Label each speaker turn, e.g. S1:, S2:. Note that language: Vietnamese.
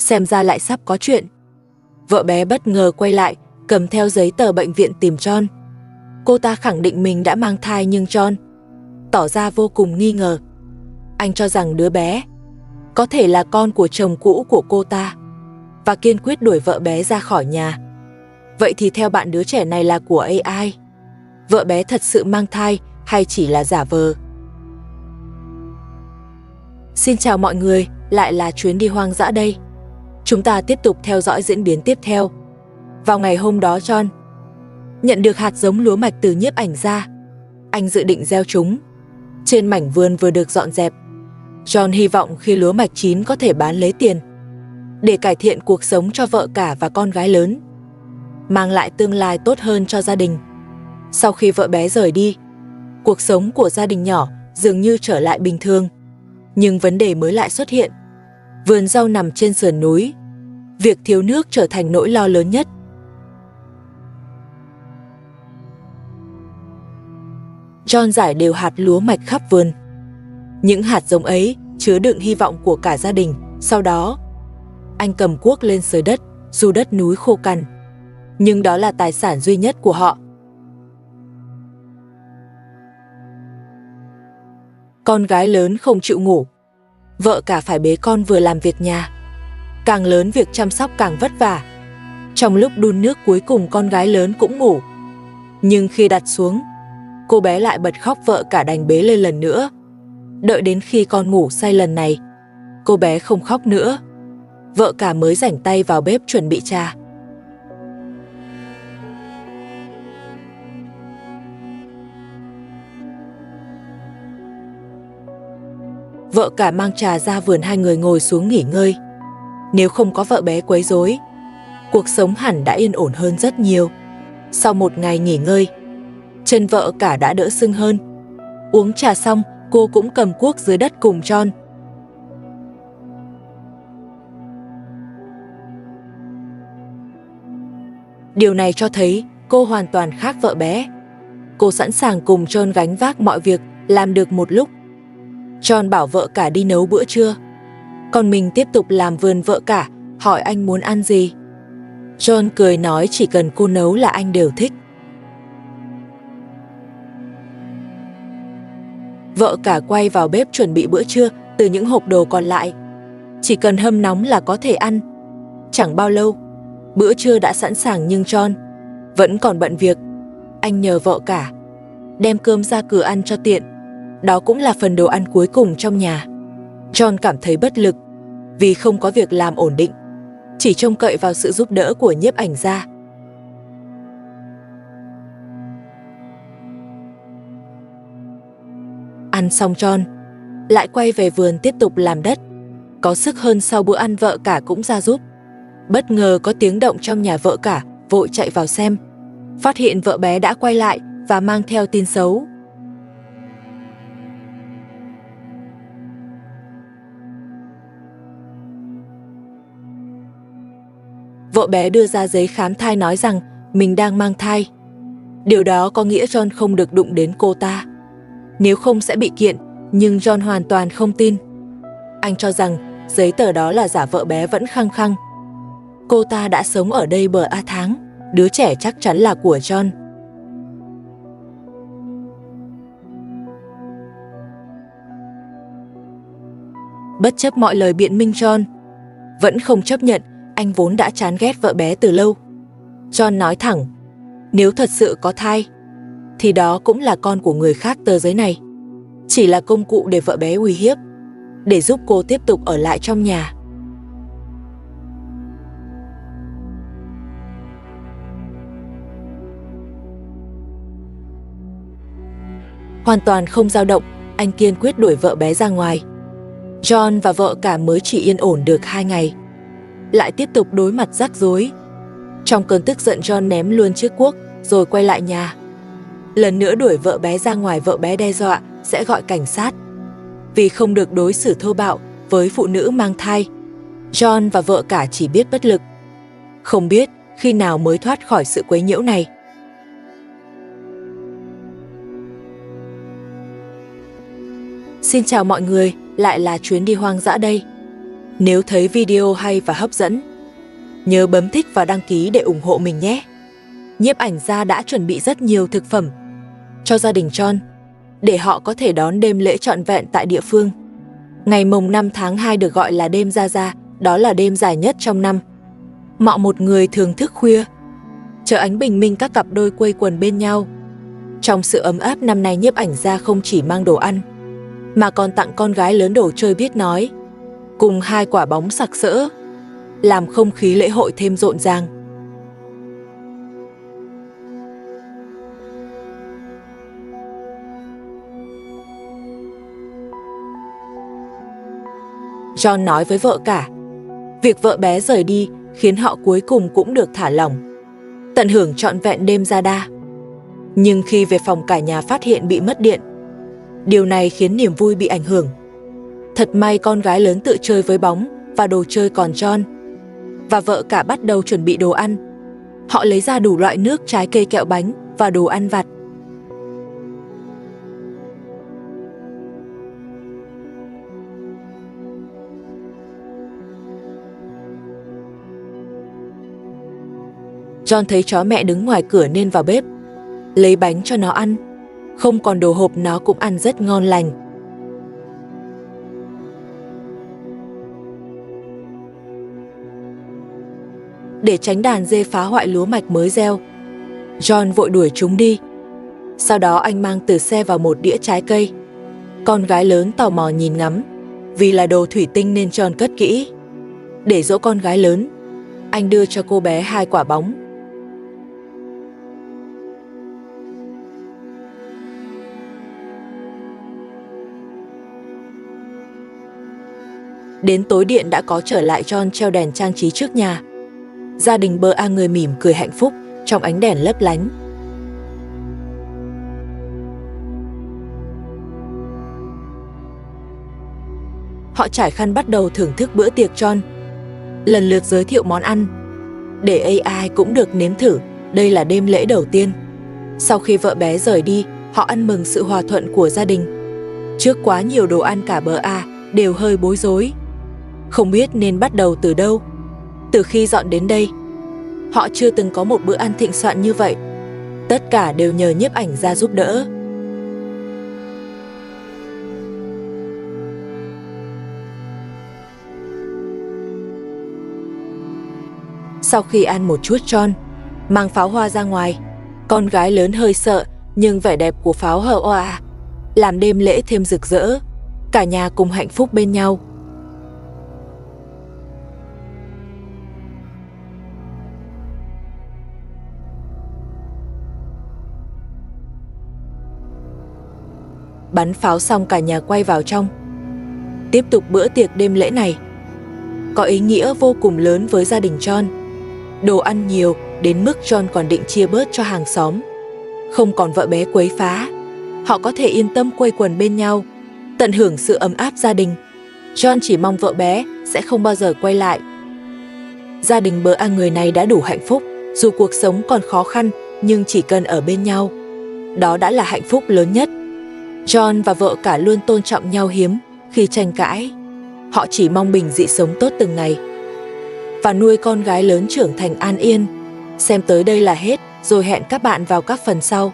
S1: xem ra lại sắp có chuyện. Vợ bé bất ngờ quay lại, cầm theo giấy tờ bệnh viện tìm John. Cô ta khẳng định mình đã mang thai nhưng John tỏ ra vô cùng nghi ngờ. Anh cho rằng đứa bé có thể là con của chồng cũ của cô ta và kiên quyết đuổi vợ bé ra khỏi nhà. Vậy thì theo bạn, đứa trẻ này là của AI? Vợ bé thật sự mang thai hay chỉ là giả vờ? Xin chào mọi người, lại là chuyến đi hoang dã đây. Chúng ta tiếp tục theo dõi diễn biến tiếp theo. Vào ngày hôm đó, John nhận được hạt giống lúa mạch từ nhiếp ảnh gia. Anh dự định gieo chúng trên mảnh vườn vừa được dọn dẹp. John hy vọng khi lúa mạch chín có thể bán lấy tiền để cải thiện cuộc sống cho vợ cả và con gái lớn, mang lại tương lai tốt hơn cho gia đình. Sau khi vợ bé rời đi, cuộc sống của gia đình nhỏ dường như trở lại bình thường. Nhưng vấn đề mới lại xuất hiện. Vườn rau nằm trên sườn núi. Việc thiếu nước trở thành nỗi lo lớn nhất. John rải đều hạt lúa mạch khắp vườn. Những hạt giống ấy chứa đựng hy vọng của cả gia đình. Sau đó, anh cầm cuốc lên xới đất, dù đất núi khô cằn. Nhưng đó là tài sản duy nhất của họ. Con gái lớn không chịu ngủ. Vợ cả phải bế con vừa làm việc nhà. Càng lớn việc chăm sóc càng vất vả. Trong lúc đun nước cuối cùng con gái lớn cũng ngủ. Nhưng khi đặt xuống, cô bé lại bật khóc, vợ cả đành bế lên lần nữa. Đợi đến khi con ngủ say lần này, cô bé không khóc nữa. Vợ cả mới rảnh tay vào bếp chuẩn bị trà. Vợ cả mang trà ra vườn, hai người ngồi xuống nghỉ ngơi. Nếu không có vợ bé quấy rối, cuộc sống hẳn đã yên ổn hơn rất nhiều. Sau một ngày nghỉ ngơi, chân vợ cả đã đỡ sưng hơn. Uống trà xong, cô cũng cầm cuốc dưới đất cùng John. Điều này cho thấy cô hoàn toàn khác vợ bé. Cô sẵn sàng cùng John gánh vác mọi việc, làm được một lúc. John bảo vợ cả đi nấu bữa trưa, còn mình tiếp tục làm vườn. Vợ cả hỏi anh muốn ăn gì. John cười nói chỉ cần cô nấu là anh đều thích. Vợ cả quay vào bếp chuẩn bị bữa trưa từ những hộp đồ còn lại. Chỉ cần hâm nóng là có thể ăn. Chẳng bao lâu, bữa trưa đã sẵn sàng nhưng John vẫn còn bận việc. Anh nhờ vợ cả đem cơm ra cửa ăn cho tiện. Đó cũng là phần đồ ăn cuối cùng trong nhà. John cảm thấy bất lực vì không có việc làm ổn định, chỉ trông cậy vào sự giúp đỡ của nhiếp ảnh gia. Ăn xong, John lại quay về vườn tiếp tục làm đất. Có sức hơn sau bữa ăn, vợ cả cũng ra giúp. Bất ngờ có tiếng động trong nhà, vợ cả vội chạy vào xem, phát hiện vợ bé đã quay lại và mang theo tin xấu. Vợ bé đưa ra giấy khám thai nói rằng mình đang mang thai. Điều đó có nghĩa John không được đụng đến cô ta, nếu không sẽ bị kiện. Nhưng John hoàn toàn không tin. Anh cho rằng giấy tờ đó là giả. Vợ bé vẫn khăng khăng cô ta đã sống ở đây bờ A tháng, đứa trẻ chắc chắn là của John. Bất chấp mọi lời biện minh, John vẫn không chấp nhận. Anh vốn đã chán ghét vợ bé từ lâu. John nói thẳng, nếu thật sự có thai, thì đó cũng là con của người khác. Tờ giấy này chỉ là công cụ để vợ bé uy hiếp, để giúp cô tiếp tục ở lại trong nhà. Hoàn toàn không dao động, anh kiên quyết đuổi vợ bé ra ngoài. John và vợ cả mới chỉ yên ổn được 2 ngày, lại tiếp tục đối mặt rắc rối. Trong cơn tức giận, John ném luôn chiếc cuốc rồi quay lại nhà. Lần nữa đuổi vợ bé ra ngoài. Vợ bé đe dọa sẽ gọi cảnh sát vì không được đối xử thô bạo với phụ nữ mang thai. John và vợ cả chỉ biết bất lực, không biết khi nào mới thoát khỏi sự quấy nhiễu này. Xin chào mọi người, lại là chuyến đi hoang dã đây. Nếu thấy video hay và hấp dẫn, nhớ bấm thích và đăng ký để ủng hộ mình nhé. Nhiếp ảnh gia đã chuẩn bị rất nhiều thực phẩm cho gia đình John để họ có thể đón đêm lễ trọn vẹn tại địa phương. Ngày mùng 5 tháng 2 được gọi là đêm Ra Ra, đó là đêm dài nhất trong năm. Một người thường thức khuya, chờ ánh bình minh các cặp đôi quây quần bên nhau. Trong sự ấm áp năm nay, nhiếp ảnh gia không chỉ mang đồ ăn, mà còn tặng con gái lớn đồ chơi biết nói, cùng 2 quả bóng sặc sỡ, làm không khí lễ hội thêm rộn ràng. John nói với vợ cả, việc vợ bé rời đi khiến họ cuối cùng cũng được thả lỏng, tận hưởng trọn vẹn đêm Ra Đa. Nhưng khi về phòng, cả nhà phát hiện bị mất điện. Điều này khiến niềm vui bị ảnh hưởng. Thật may con gái lớn tự chơi với bóng và đồ chơi, còn John và vợ cả bắt đầu chuẩn bị đồ ăn. Họ lấy ra đủ loại nước, trái cây, kẹo, bánh và đồ ăn vặt. John thấy chó mẹ đứng ngoài cửa nên vào bếp lấy bánh cho nó ăn. Không còn đồ hộp, nó cũng ăn rất ngon lành. Để tránh đàn dê phá hoại lúa mạch mới gieo, John vội đuổi chúng đi. Sau đó anh mang từ xe vào một đĩa trái cây. Con gái lớn tò mò nhìn ngắm, vì là đồ thủy tinh nên John cất kỹ. Để dỗ con gái lớn, anh đưa cho cô bé 2 quả bóng. Đến tối điện đã có trở lại. John treo đèn trang trí trước nhà. Gia đình bơ a người mỉm cười hạnh phúc trong ánh đèn lấp lánh. Họ trải khăn bắt đầu thưởng thức bữa tiệc. John lần lượt giới thiệu món ăn để AI cũng được nếm thử. Đây là đêm lễ đầu tiên sau khi vợ bé rời đi. Họ ăn mừng sự hòa thuận của gia đình. Trước quá nhiều đồ ăn, cả bơ a đều hơi bối rối, không biết nên bắt đầu từ đâu. Từ khi dọn đến đây, họ chưa từng có một bữa ăn thịnh soạn như vậy. Tất cả đều nhờ nhiếp ảnh gia giúp đỡ. Sau khi ăn một chút, John mang pháo hoa ra ngoài. Con gái lớn hơi sợ, nhưng vẻ đẹp của pháo hoa làm đêm lễ thêm rực rỡ. Cả nhà cùng hạnh phúc bên nhau. Bắn pháo xong, cả nhà quay vào trong. Tiếp tục bữa tiệc đêm lễ này có ý nghĩa vô cùng lớn với gia đình John. Đồ ăn nhiều đến mức John còn định chia bớt cho hàng xóm. Không còn vợ bé quấy phá, họ có thể yên tâm quây quần bên nhau, tận hưởng sự ấm áp gia đình. John chỉ mong vợ bé sẽ không bao giờ quay lại. Gia đình bơ a người này đã đủ hạnh phúc. Dù cuộc sống còn khó khăn, nhưng chỉ cần ở bên nhau, đó đã là hạnh phúc lớn nhất. John và vợ cả luôn tôn trọng nhau, hiếm khi tranh cãi. Họ chỉ mong bình dị sống tốt từng ngày và nuôi con gái lớn trưởng thành an yên. Xem tới đây là hết, rồi hẹn các bạn vào các phần sau.